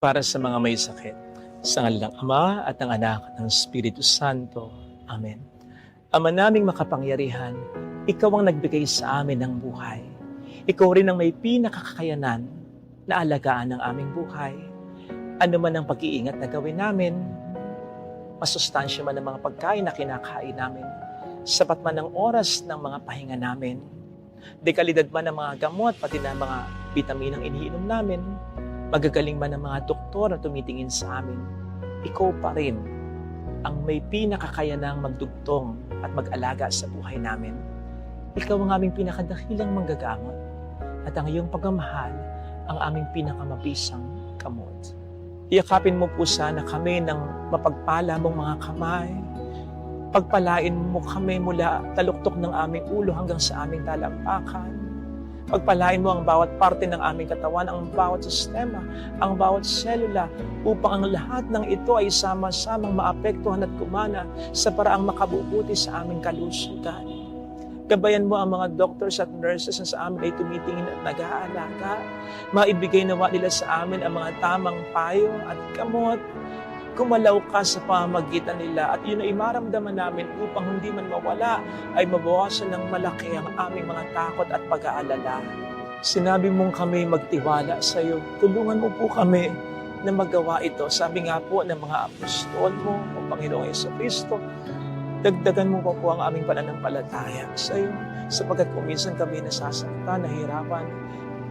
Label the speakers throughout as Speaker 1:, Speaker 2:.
Speaker 1: para sa mga may sakit. Sa ngalan ng Ama at ng Anak at ng Espiritu Santo. Amen. Ama naming makapangyarihan, Ikaw ang nagbigay sa amin ng buhay. Ikaw rin ang may pinakakakayanan na alagaan ng aming buhay. Ano man ang pag-iingat na gawin namin, masustansya man ang mga pagkain na kinakain namin, sapat man ang oras ng mga pahinga namin, dekalidad man ang mga gamot, pati na mga bitaminang iniinom namin, magagaling man ang mga doktor na tumitingin sa amin, Ikaw pa rin ang may pinakakayanang magdugtong at mag-alaga sa buhay namin. Ikaw ang aming pinakadakilang manggagamot at ang iyong pagmamahal ang aming pinakamabisang kamot. Iyakapin mo po sana kami ng mapagpala mong mga kamay. Pagpalain mo kami mula taluktok ng aming ulo hanggang sa aming talampakan. Pagpalain mo ang bawat parte ng aming katawan, ang bawat sistema, ang bawat selula, upang ang lahat ng ito ay sama-samang maapektuhan at kumana sa paraang makabubuti sa aming kalusugan. Gabayan mo ang mga doctors at nurses na sa amin ay tumitingin at nag-aalaga. Maibigay nawa nila sa amin ang mga tamang payo at gamot. Kumalaw ka sa pamamagitan nila at yun ay maramdaman namin upang hindi man mawala ay mabawasan ng malaki ang aming mga takot at pag-aalala. Sinabi mong kami magtiwala sa iyo. Tulungan mo po kami na magawa ito. Sabi nga po ng mga apostol mo, o Panginoong Jesucristo, dagdagan mo po ang aming pananampalataya sa iyo, sapagkat kung minsan kami nasasaktan, nahihirapan,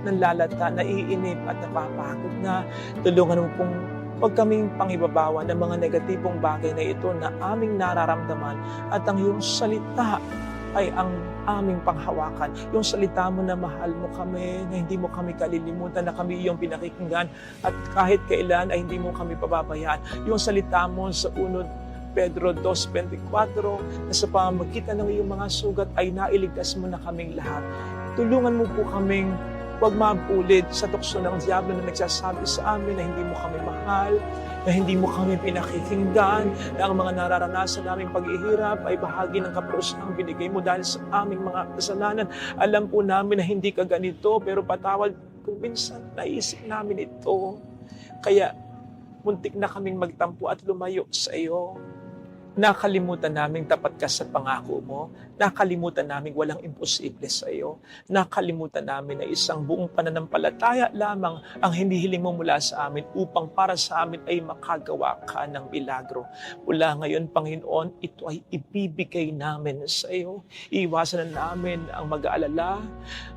Speaker 1: nanlalata, naiinip at napapagod na, tulungan mo pong huwag kaming pangibabawa ng mga negatibong bagay na ito na aming nararamdaman at ang iyong salita ay ang aming panghawakan. Yung salita mo na mahal mo kami, na hindi mo kami kalilimutan, na kami iyong pinakikinggan at kahit kailan ay hindi mo kami pababayaan. Yung salita mo sa 1 Pedro 2:24 na sa pamamagitan ng iyong mga sugat ay nailigtas mo na kaming lahat. Tulungan mo po kaming huwag mabulit sa tukso ng diablo na nagsasabi sa amin na hindi mo kami mahal, na hindi mo kami pinakikinggan, na ang mga nararanasan naming paghihirap ay bahagi ng kaparusahang binigay mo dahil sa aming mga kasalanan. Alam po namin na hindi ka ganito, pero patawad kung minsan naisip namin ito. Kaya muntik na kaming magtampo at lumayo sa iyo. Nakalimutan naming tapat ka sa pangako mo. Nakalimutan naming walang imposible sa iyo. Nakalimutan namin na isang buong pananampalataya lamang ang hinihiling mo mula sa amin upang para sa amin ay makagawa ka ng milagro. Mula ngayon, Panginoon, ito ay ibibigay namin sa iyo. Iiwasan na namin ang mag-aalala.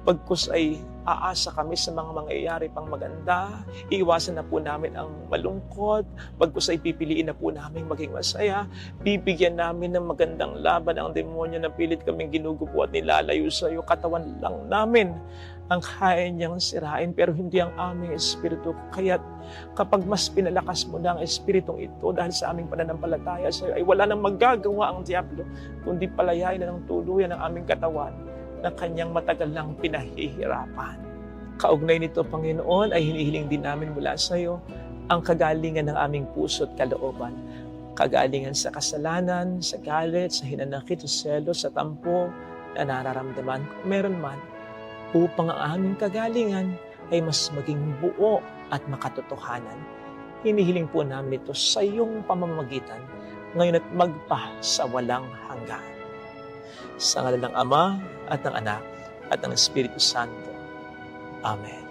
Speaker 1: Pagkus ay aasa kami sa mga mangyayari pang maganda. Iiwasan na po namin ang malungkot. Pagkus ay pipiliin na po namin maging masaya. Bibigyan namin ng magandang laban ang demonyo na pilit kaming ginugupo at nilalayo sa iyo. Katawan lang namin ang kaya niyang sirain, pero hindi ang aming espiritu. Kaya't kapag mas pinalakas mo na ang espiritong ito dahil sa aming pananampalataya sa iyo, ay wala nang magagawa ang diablo, kundi palayain na ng tuluyan ang aming katawan na kanyang matagal lang pinahihirapan. Kaugnay nito, Panginoon, ay hinihiling din namin mula sa iyo ang kagalingan ng aming puso at kalooban. Kagalingan sa kasalanan, sa galit, sa hinanakit, sa selos, sa tampo na nararamdaman kung meron man, upang ang aming kagalingan ay mas maging buo at makatotohanan. Hinihiling po namin ito sa iyong pamamagitan, ngayon at magpa sa walang hanggan. Sa ngalan ng Ama at ng Anak at ng Espiritu Santo. Amen.